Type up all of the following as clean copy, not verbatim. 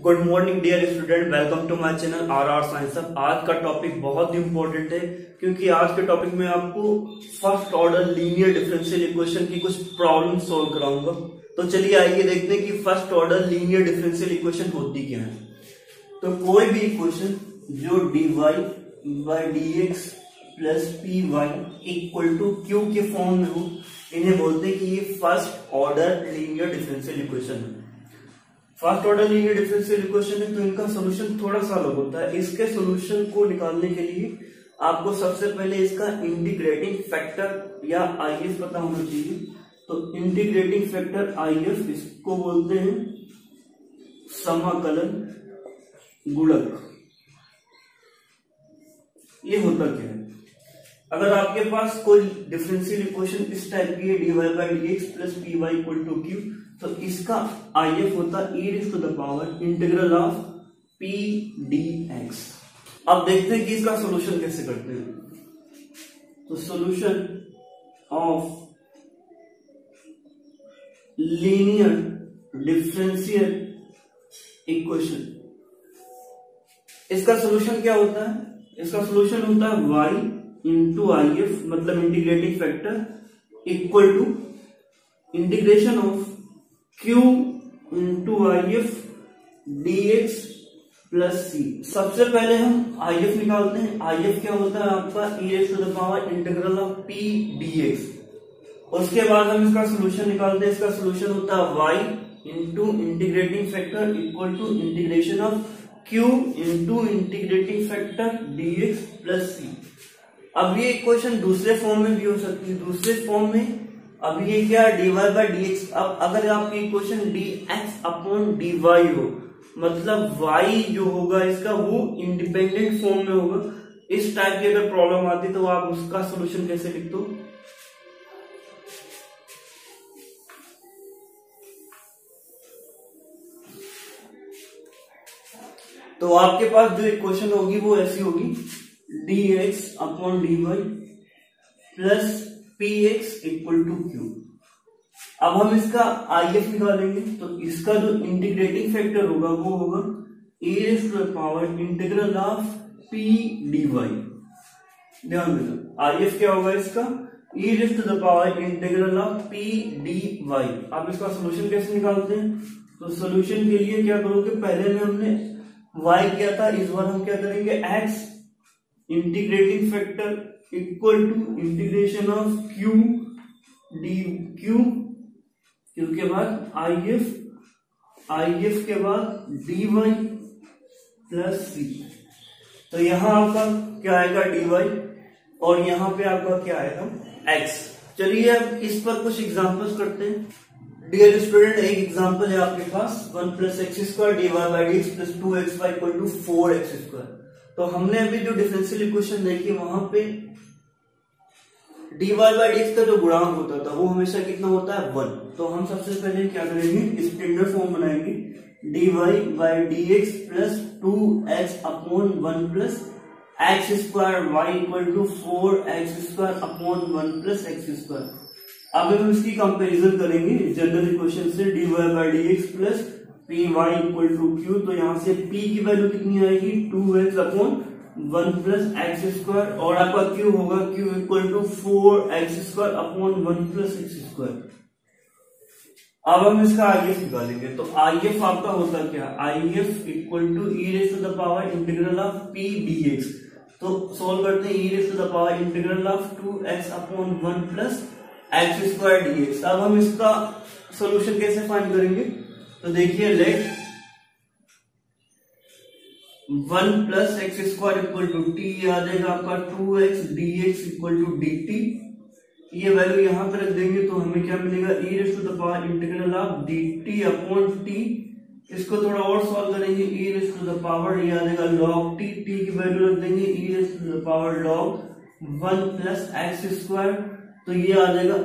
Good morning dear student, welcome to my channel R science. आज का topic बहुत ही important है क्योंकि आज के टॉपिक में आपको first order linear differential equation की कुछ प्रॉब्लम सॉल्व कराऊंगा। तो चलिए आइए देखते हैं कि first order linear differential equation होती क्या है। तो कोई भी इक्वेशन जो dy by dx plus P Y equal to Q के फॉर्म में हो, इन्हें बोलते हैं कि ये first order linear differential equation है। First order linear differential equation है तो इनका सोल्यूशन थोड़ा सा अलग होता है। इसके सोल्यूशन को निकालने के लिए आपको सबसे पहले इसका इंटीग्रेटिंग फैक्टर या आईएफ पता होना चाहिए। तो इंटीग्रेटिंग फैक्टर आईएफ, इसको बोलते हैं समाकलन गुणक। ये होता क्या है? अगर आपके पास कोई डिफरेंशियल इक्वेशन इस टाइप की है dy by dx plus P Y equal to Q, तो इसका आईएफ होता e raise to the power integral of P dx। अब देखते हैं कि इसका सॉल्यूशन कैसे करते हैं। तो solution of linear differential equation, इसका सॉल्यूशन क्या होता है? इसका सॉल्यूशन होता है y इंटू आई एफ, मतलब integrating factor equal to integration of q into I F D x plus C. सबसे पहले हम आई एफ निकालते हैं। आई एफ क्या होता है आपका e raise to the power integral of p dx। उसके बाद हम इसका सोल्यूशन निकालते हैं। इसका सोल्यूशन होता है y into integrating factor equal to integration of q into integrating factor dx plus सी। अब ये इक्वेशन दूसरे फॉर्म में भी हो सकती है। दूसरे फॉर्म में अब ये क्या है dy बाई dx। अब अगर आपकी इक्वेशन dx अपॉन dy हो, मतलब y जो होगा इसका वो इंडिपेंडेंट फॉर्म में होगा। इस टाइप की अगर प्रॉब्लम आती तो आप उसका सॉल्यूशन कैसे लिखते हो? तो आपके पास जो इक्वेशन होगी वो ऐसी होगी dx upon dy plus px equal to q। अब हम इसका आईएफ निकालेंगे। तो इसका जो इंटीग्रेटिंग फैक्टर होगा वो होगा e raise to the power integral of p dy। ध्यान देना आईएफ क्या होगा इसका e raise to the power integral of p dy। अब इसका सोल्यूशन कैसे निकालते हैं? तो सोल्यूशन के लिए क्या करोगे, पहले में हमने y किया था, इस बार हम क्या करेंगे x integrating factor equal to integration of q d q के बाद आईएफ के बाद dy प्लस सी। तो यहां आपका क्या आएगा dy और यहां पे आपका क्या आएगा x। चलिए अब इस पर कुछ एग्जांपल्स करते हैं। डियर स्टूडेंट, एक एग्जांपल है आपके पास 1 plus x square d y by D x plus 2xy equal to 4x square. तो हमने अभी जो डिफरेंशियल इक्वेशन देखी वहां पे dy बाई dx का जो गुणांक होता था वो हमेशा कितना होता है 1। तो हम सबसे पहले क्या करेंगे, स्टैंडर्ड फॉर्म बनाएंगे dy by dx plus 2x upon 1 plus x square y equal to 4x square upon 1 plus x square. अब हम इसकी कंपैरिजन करेंगे जनरल इक्वेशन से dy by dx plus P Y equal to Q. तो यहां से p की value कितनी आएगी 2x upon 1 plus x square और आपका q होगा q equal to 4x square upon 1 plus x square. अब हम इसका आईएफ निकालेंगे। तो आईएफ आपका होता क्या, IF equal to e raise to the power integral of p dx। तो सोल्व करते हैं e raise to the power integral of 2x upon 1 plus x square dx। अब हम इसका सोल्यूशन कैसे फाइंड करेंगे? तो देखिए let 1 plus x square equal to T आ जाएगा आपका 2x dx equal to dt। ये वैल्यू यहां पर रख देंगे तो हमें क्या मिलेगा e raise to the power integral of dt upon t। इसको थोड़ा और सॉल्व करेंगे e raise to the power ये आ जाएगा log t की वैल्यू रख देंगे e raise to the power log 1 plus x square. तो ये आ जाएगा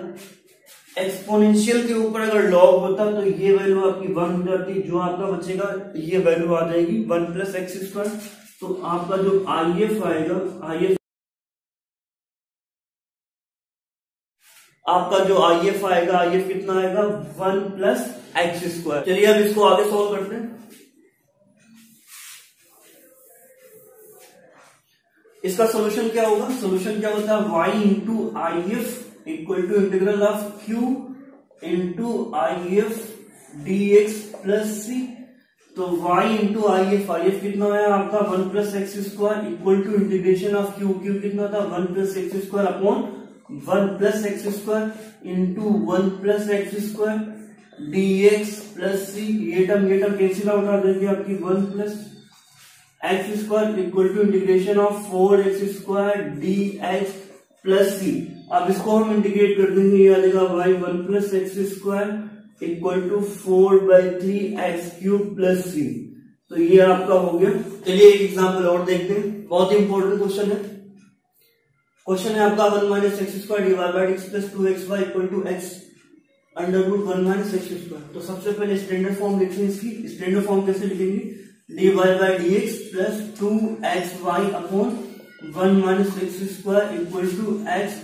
एक्सपोनेंशियल के ऊपर अगर लॉग होता तो ये वैल्यू आपकी 1 हो जाती, जो आपका बचेगा ये वैल्यू आ जाएगी 1 प्लस एक्स स्क्वायर। तो आपका जो आईएफ आएगा, आईएफ कितना आएगा 1 प्लस एक्स स्क्वायर। चलिए अब इसको आगे सॉल्व करते हैं। इसका सोल्यूशन क्या होगा, सोल्यूशन क्या होता है, y into I F equal to integral of q into I F D x plus सी। तो y इंटू आई एफ कितना आया आपका 1 plus x square equal to integration of q कितना था 1 plus x square upon 1 plus x square into 1 plus x square dx plus सी। ये term cancel out आ जाएगी आपकी 1 plus x square equal to integration of 4x square dx plus सी। अब इसको हम integrate कर देंगे, ये आ जाएगा y 1 plus x square equal to 4/3x³ plus सी। तो ये आपका हो गया। चलिए एक एग्जाम्पल और देखते हैं, बहुत इंपॉर्टेंट क्वेश्चन है। क्वेश्चन है आपका 1 minus x square divide by x plus 2xy equal to x under root 1 minus x square. तो सबसे पहले स्टैंडर्ड फॉर्म लिखते हैं इसकी। स्टैंडर्ड फॉर्म कैसे लिखेंगे, dy by D x plus 2xy upon 1 minus x square equal to x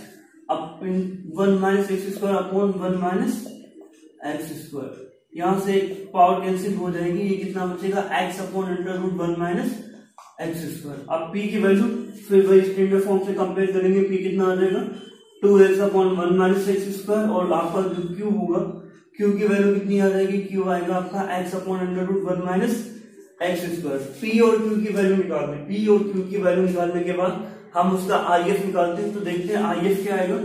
1 minus x square upon 1 minus x square. यहां से पावर कैंसिल हो जाएगी, ये कितना बचेगा x upon under root 1 minus x square. अब p की वैल्यू फिर वही स्टैंडर्ड फॉर्म से कंपेयर करेंगे, p कितना आ जाएगा 2x upon 1 minus x square और आपका जो q होगा q की वैल्यू कितनी आ जाएगी, q आएगा आपका x upon under root 1 minus x square. p और q की वैल्यू निकाल दें, p और q की वैल्यू निकालने के बाद हम उसका IF निकालते हैं। तो देखते हैं IF क्या आएगा,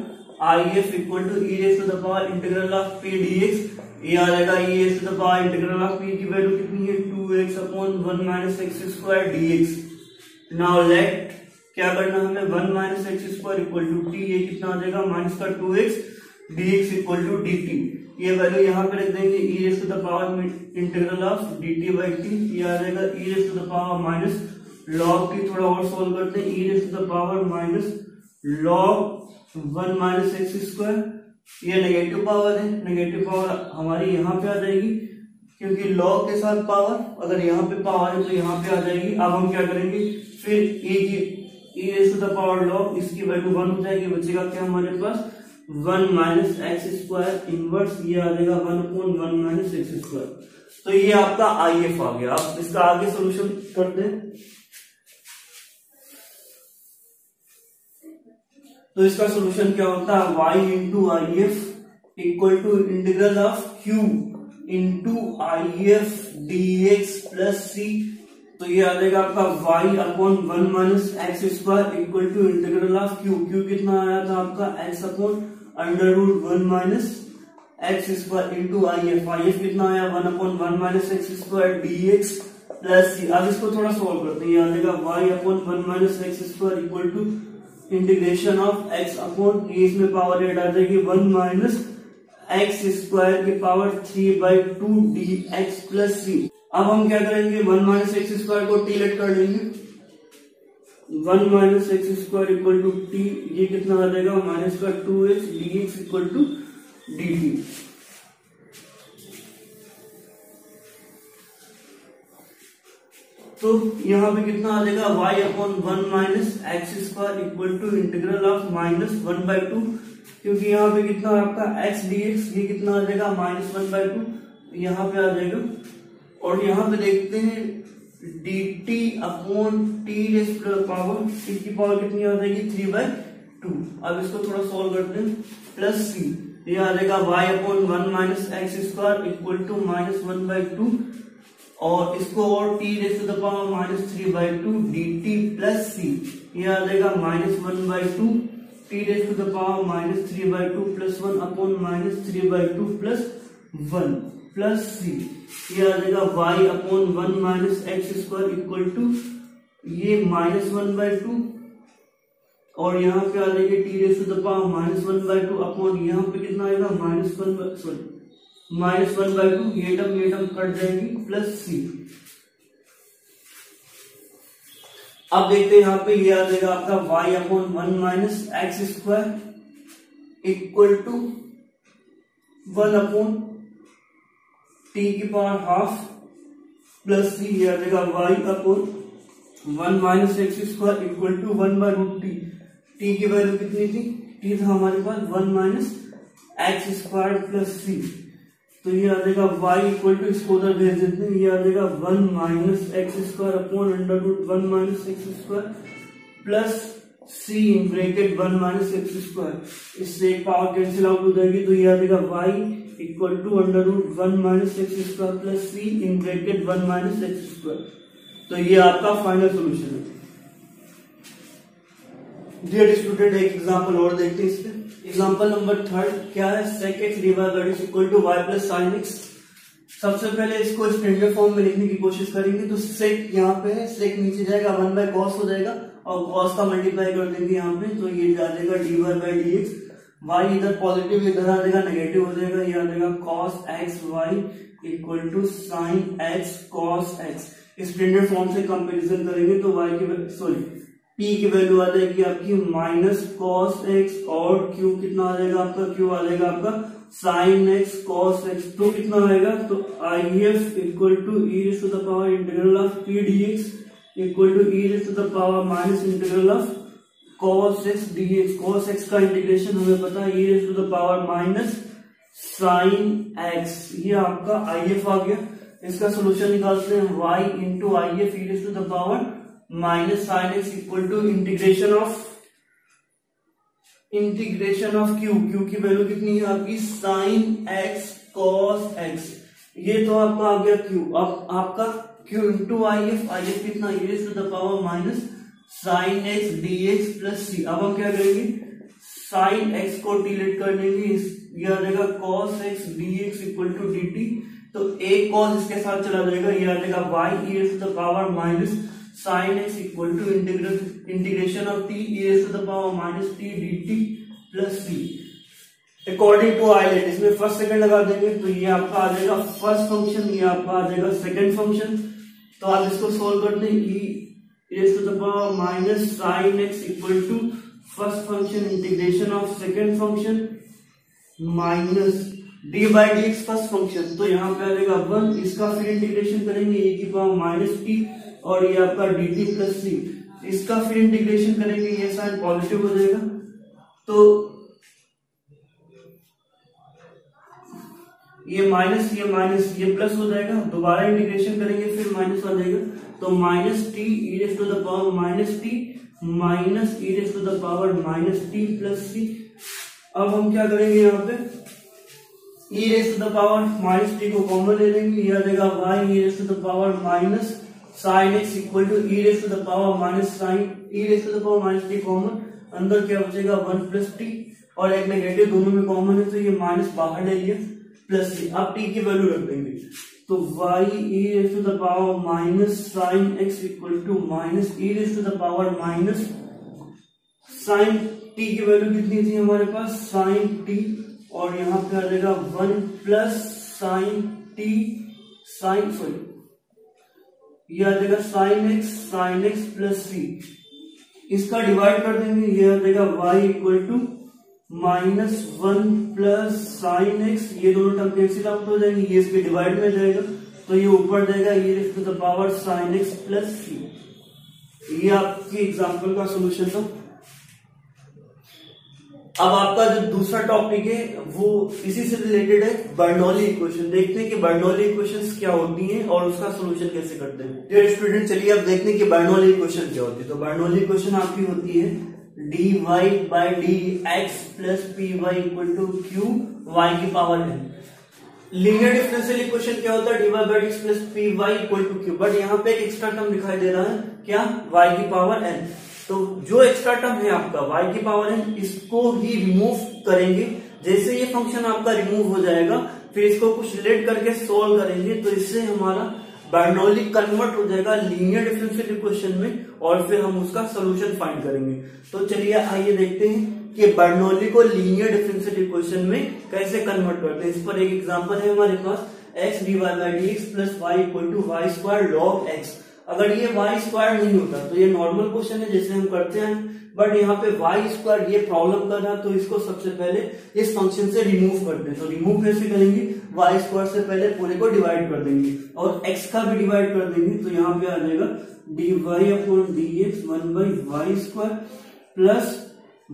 IF equal to e raise to the power integral of p dx। ये आ जाएगा e raise to the power integral of p की वैल्यू कितनी है 2x upon 1 minus x square dx। Now let क्या करना हमें 1 minus x square equal to t, ये कितना आ जाएगा माइनस का 2x dx equal to dt। ये वैल्यू यहाँ पे रख देंगे e raise to the power integral of dt by t। ये आ जाएगा e raise to the power minus log t। थोड़ा और सोल्व करते हैं, e raise to the power minus log 1 minus x square. ये नेगेटिव पावर है, negative power हमारी यहाँ पे आ जाएगी क्योंकि log के साथ पावर, अगर यहाँ पे पावर है तो यहाँ पे आ जाएगी। अब हम क्या करेंगे, फिर e raise to the power log, इसकी वैल्यू 1 हो जाएगी, बचेगा क्या हमारे पास 1 माइनस एक्स स्क्वायर इनवर्स, ये आ जाएगा 1 अपॉन 1 माइनस एक्स स्क्वायर। तो ये आपका IF आ गया। आप इसका आगे सोल्यूशन करते हैं। तो इसका सोल्यूशन क्या होता है, y into I F equal to integral of q into I F D x plus सी। तो ये आ जाएगा आपका y upon 1 minus x square equal to integral of q कितना आया था आपका x upon under root 1 minus x square into I F कितना आया 1 upon 1 minus x square D x plus सी। अब इसको थोड़ा सोल्व करते हैं, ये आ जाएगा y upon 1 minus x square equal to integration of x upon, ये इसमें पावर एड आ जाएगी 1 माइनस एक्स स्क्वायर की पावर 3/2 dx प्लस सी। अब हम क्या करेंगे, 1 माइनस एक्स स्क्वायर को t लेट कर लेंगे, 1 minus x square equal to t, ये कितना आ जाएगा माइनस का 2x dx equal to dt। तो यहाँ पे कितना आ जाएगा y upon 1 minus x square equal to integral of minus 1/2, क्योंकि यहाँ पे कितना आपका x dx, ये कितना आ जाएगा माइनस 1/2 यहाँ पे आ जाएगा। और यहाँ पे देखते हैं dt upon t raise to the power, t की पावर कितनी आ जाएगी 3/2। अब इसको थोड़ा सोल्व करते हैं, प्लस सी, ये आ जाएगा y upon 1 minus x square equal to minus 1/2 और इसको और t raise to the power minus 3/2 dt plus सी। ये आ जाएगा minus 1/2 t raise to the power minus 3/2 plus 1 upon minus 3/2 plus 1 plus सी। ये आ जाएगा y upon 1 minus x square equal to ये माइनस 1/2 और यहाँ पे आ जाएगी t raise to the power minus 1/2 upon यहाँ पे कितना आएगा माइनस 1/2, ये टर्म कट जाएगी प्लस सी। अब देखते हैं यहाँ पे ये आ जाएगा आपका y upon 1 minus x square equal to 1 upon t की पावर हाफ प्लस सी। ये आ जाएगा y upon 1 minus x square equal to 1/√t। t की वैल्यू कितनी थी, t था हमारे पास 1 माइनस एक्स स्क्वायर प्लस सी। तो ये आ जाएगा y इक्वल टू, इसको उधर भेज देते हैं, ये आ जाएगा 1 minus x square upon under root 1 minus x square plus c in bracket 1 minus x square, इससे एक पावर कैंसिल आउट हो जाएगी, तो ये आ जाएगा y equal to under root 1 minus x square plus c in bracket 1 minus x square. तो ये आपका फाइनल सोल्यूशन है। डियर स्टूडेंट, एक एग्जांपल और देखते हैं इसमें। एग्जांपल नंबर 3 क्या है, sec x divide by x equal to y plus sin x। सबसे पहले इसको स्टैंडर्ड फॉर्म में लिखने की कोशिश करेंगे। तो sec यहाँ पे है, sec नीचे जाएगा 1 बाय cos हो जाएगा और cos का मल्टीप्लाई कर देंगे यहाँ पे, तो ये आ जाएगा dy बाय dx। y इधर पॉजिटिव इधर आ जाएगा नेगेटिव हो जाएगा, ये आ जाएगा cos x y equal to sin x cos x। Standard form से कंपैरिजन करेंगे तो y की p की वैल्यू आ जाएगी आपकी माइनस cos x और q कितना आ जाएगा आपका, q आ जाएगा आपका sin x cos x। तो कितना आएगा, तो if equal to e raise to the power integral of p dx equal to e raise to the power minus integral of cos x dx। cos x का integration हमें पता है e raise to the power minus sin x, ये आपका if आ गया। इसका solution निकालते हैं y into if e raise to the power minus sine x equal to integration of q की वैल्यू कितनी है आपकी साइन एक्स कॉस एक्स, ये तो आपका आ गया क्यू। अब आपका क्यू इंटू आई एफ कितना e raise to the power minus sine X DX plus सी। अब हम क्या करेंगे, साइन एक्स को डिलीट कर देंगे, ये आ जाएगा cos x dx equal to d t. तो एक कॉस इसके साथ चला जाएगा, ये आ जाएगा Y E raise to the power minus sine x equal to integration of t E raise to the power minus t d t plus c according to ILATE. इसमें फर्स्ट सेकंड लगा देंगे, तो ये आपका आ जाएगा फर्स्ट फंक्शन, ये आपका आ जाएगा सेकंड फंक्शन। तो आप इसको सोल्व कर दें, e raise to the power minus sine x equal to first function integration of second function minus d by D x first function. तो यहाँ पे आ जाएगा 1, इसका फिर इंटीग्रेशन करेंगे e की पावर माइनस टी और ये आपका डी टी प्लस सी, इसका फिर इंटीग्रेशन करेंगे, ये साइन पॉजिटिव हो जाएगा, तो ये माइनस ये प्लस हो जाएगा, दोबारा इंटीग्रेशन करेंगे फिर माइनस आ जाएगा, तो minus T E raise to the power minus T minus E raise to the power minus T plus सी। अब हम क्या करेंगे, यहाँ पे E raise to the power minus T को कॉमन ले लेंगे, ये आ जाएगा Y E raise to the power minus sine x equal to E raise to the power minus sine E raise to the power minus T common, अंदर क्या बचेगा 1 plus T और एक नेगेटिव दोनों में कॉमन है, तो ये माइनस बाहर ले लिया प्लस टी। अब टी की वैल्यू रख देंगे, तो y e raise to the power minus sine x equal to minus E raise to the power minus sine t की वैल्यू कितनी थी हमारे पास साइन टी, और यहाँ पे आ जाएगा 1 प्लस साइन टी साइन ये आ जाएगा साइन एक्स प्लस सी, इसका डिवाइड कर देंगे, ये आ जाएगा y equal to minus 1 plus sine x, ये दोनों टर्म कैंसिल आउट हो जाएंगे, ये इसके डिवाइड में जाएगा, तो ये ऊपर जाएगा e raise to the power sine X plus सी। ये आपकी एग्जांपल का सॉल्यूशन था। अब आपका जो दूसरा टॉपिक है वो इसी से रिलेटेड है, बर्नौली इक्वेशन। देखते हैं कि बर्नौली इक्वेशंस क्या होती हैं और उसका सॉल्यूशन कैसे करते हैं। डियर स्टूडेंट, चलिए अब देखते हैं कि बर्नौली इक्वेशन क्या होती है। तो बर्नौली इक्वेशन आपकी होती है dy by D x plus P Y equal to Q Y की power n। Linear differential equation क्या होता है, dy by D plus P Y equal to Q, but यहाँ पे एक एक्स्ट्रा टर्म दिखाई दे रहा है, क्या y की पावर n। तो जो एक्स्ट्रा टर्म है आपका y की पावर n, इसको ही रिमूव करेंगे। जैसे ये फंक्शन आपका रिमूव हो जाएगा, फिर इसको कुछ लेट करके सोल्व करेंगे, तो इससे हमारा बर्नौली कन्वर्ट हो जाएगा लीनियर डिफरेंशियल इक्वेशन में, और फिर हम उसका सोल्यूशन फाइंड करेंगे। तो चलिए आइए देखते हैं कि बर्नौली को लीनियर डिफरेंशियल इक्वेशन में कैसे कन्वर्ट करते हैं। इस पर एक एग्जांपल है हमारे पास, x dy by D x plus y equal to y square log x. अगर ये वाई स्क्वायर नहीं होता तो ये नॉर्मल क्वेश्चन है जैसे हम करते हैं, बट यहाँ पे वाई स्क्वायर ये प्रॉब्लम कर रहा है, तो इसको सबसे पहले इस फंक्शन से रिमूव करते हैं। तो रिमूव कैसे करेंगे, वाई स्क्वायर से पहले पूरे को डिवाइड कर देंगे और x का भी डिवाइड कर देंगे, तो यहाँ पे आ जाएगा d y upon d x 1 by y square plus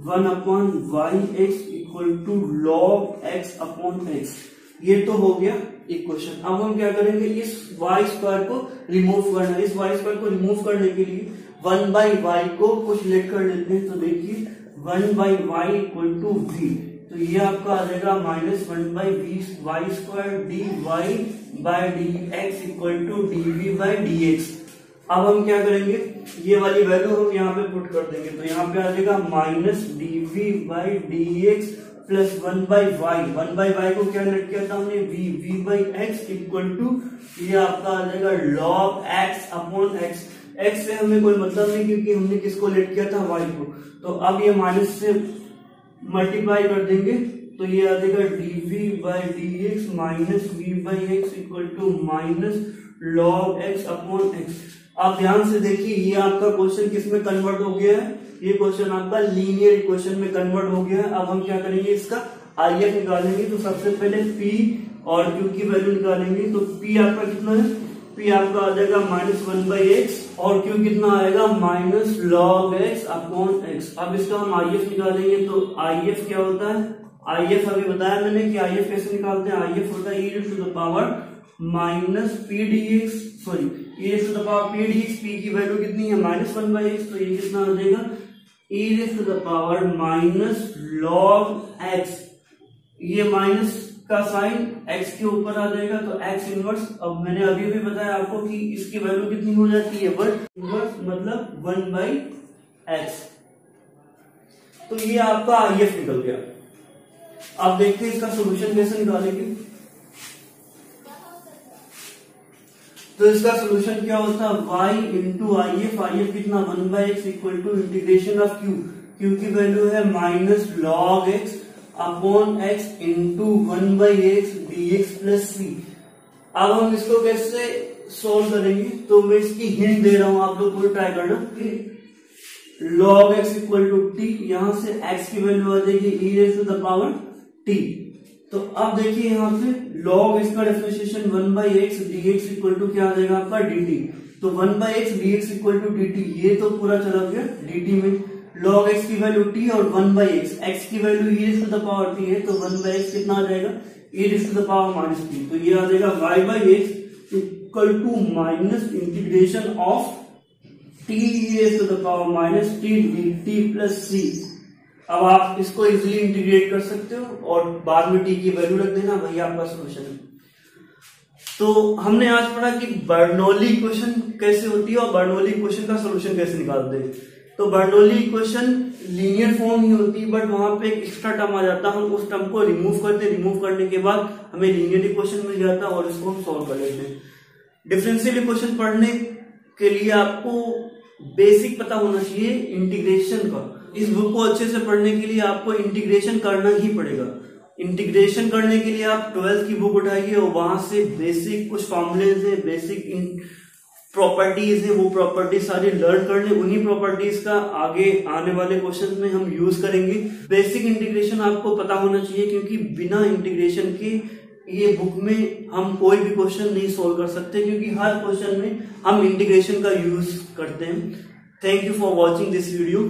1 upon y x equal to log x upon x. ये तो हो गया इक्वेशन। अब हम क्या करेंगे, इस वाई स्क्वायर को रिमूव करना है। इस वाई स्क्वायर को रिमूव करने के लिए 1/y को कुछ लेट कर लेते हैं। तो देखिए 1/y इक्वल टू v, तो ये आपका आ जाएगा -1/v square dy by dx equal to dv by dx। अब हम क्या करेंगे, ये वाली वैल्यू हम यहाँ पे पुट कर देंगे, तो यहाँ पे आ जाएगा -dv by dx plus 1/y को क्या लेट किया था हमने, v by x equal to ये आपका आ जाएगा log x upon x। x से हमें कोई मतलब नहीं क्योंकि हमने किसको लेट किया था, y को। तो अब ये माइनस से मल्टीप्लाई कर देंगे तो ये आ जाएगा dv by dx minus v by x equal to minus log x upon x। आप ध्यान से देखिए, ये आपका क्वेश्चन किस में कन्वर्ट हो गया है, ये क्वेश्चन आपका लीनियर इक्वेशन में कन्वर्ट हो गया है। अब हम क्या करेंगे, इसका आईएफ निकालेंगे। तो सबसे पहले p और q की वैल्यू निकालेंगे। तो p आपका कितना है, p आपका आ जाएगा -1/x और q कितना आएगा minus log x upon x। अब इसका हम आईएफ निकालेंगे। तो आईएफ क्या होता है, आईएफ अभी बताया मैंने कि आईएफ कैसे निकालते हैं। आईएफ होता है e to the power minus p d x, sorry e to the power p d x. p की वैल्यू कितनी है -1/x, तो ये कितना आ जाएगा e to the power minus log x। ये माइनस का साइन x के ऊपर आ जाएगा तो x इनवर्स। अब मैंने अभी भी बताया आपको कि इसकी वैल्यू कितनी हो जाती है, 1 इनवर्स मतलब 1/x। तो ये आपका आईएफ निकल गया। अब देखते हैं इसका सोल्यूशन कैसे निकालेंगे। तो इसका सोल्यूशन क्या होता है, y इंटू आई एफ कितना 1/x equal to integration of q की वैल्यू है minus log x upon x into 1/x dx plus c। अब हम इसको कैसे सोल्व करेंगे, तो मैं इसकी हिंट दे रहा हूं, आप लोग पूरी ट्राई करना। log x equal to t, यहां से x की वैल्यू आ जाएगी e to the power t। तो अब देखिए यहाँ पे log x का differentiation 1/x dx equal to क्या आ जाएगा आपका dt। तो 1/x dx equal to dt, ये तो पूरा चला गया dt में। log x की वैल्यू t और 1/x, x की value e to the power t है, तो 1/x कितना आ जाएगा e to the power minus t। तो ये आ जाएगा y/x equal to minus integration of t e to the power minus t dt plus c। अब आप इसको इजीली इंटीग्रेट कर सकते हो और बाद में t की वैल्यू रख देना, वही आपका सोल्यूशन है। तो हमने आज पढ़ा कि बर्नौली इक्वेशन कैसे होती है और बर्नौली इक्वेशन का सोल्यूशन कैसे निकालते हैं। तो बर्नौली इक्वेशन लीनियर फॉर्म ही होती है, बट वहां पे एक एक्स्ट्रा टर्म आ जाता है, हम उस टर्म को रिमूव करते हैं। रिमूव करने के बाद हमें लीनियर इक्वेशन मिल जाता है और इसको हम सॉल्व कर लेते हैं। डिफरेंशियल इक्वेशन पढ़ने के लिए आपको बेसिक पता होना चाहिए इंटीग्रेशन का। इस बुक को अच्छे से पढ़ने के लिए आपको इंटीग्रेशन करना ही पड़ेगा। इंटीग्रेशन करने के लिए आप 12th की बुक उठाइए और वहां से बेसिक कुछ फॉर्मूलेज है, बेसिक प्रॉपर्टीज है, वो प्रॉपर्टीज सारी लर्न कर ले। उन्हीं प्रॉपर्टीज का आगे आने वाले क्वेश्चन में हम यूज करेंगे। बेसिक इंटीग्रेशन आपको पता होना चाहिए क्योंकि बिना इंटीग्रेशन के ये बुक में हम कोई भी क्वेश्चन नहीं सोल्व कर सकते, क्योंकि हर क्वेश्चन में हम इंटीग्रेशन का यूज करते हैं। Thank you for watching this video.